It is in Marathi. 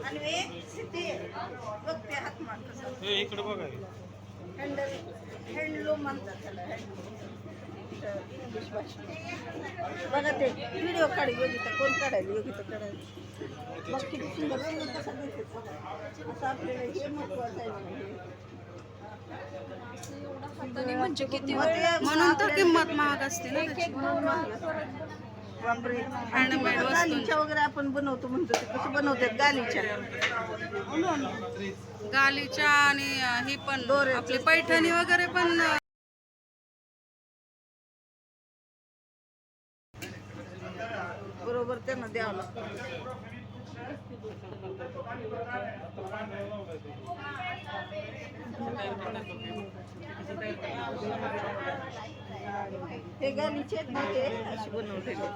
आणि एक सिटी बघते हातमान कसं इकडे बघा हँडलूम म्हणतात त्याला इंग्लिश भाषेत बघा ते व्हिडिओ काढ योगिता कोण काढायला योगिता काढायला बघ किती सुंदर सुंदर कसा दिसतो असं आपल्याला हे महत्वाचं आहे म्हणजे किती म्हणून तर किंमत महाग असते ना बापरे गालीच्या वगैरे आपण बनवतो म्हणतो ते कसं बनवतात गालीच्या गालीच्या आणि ही पण आपली पैठणी वगैरे पण बरोबर त्यांना द्यावं लागतं हे गालीचे आहेत ना ते अशी बनवलेले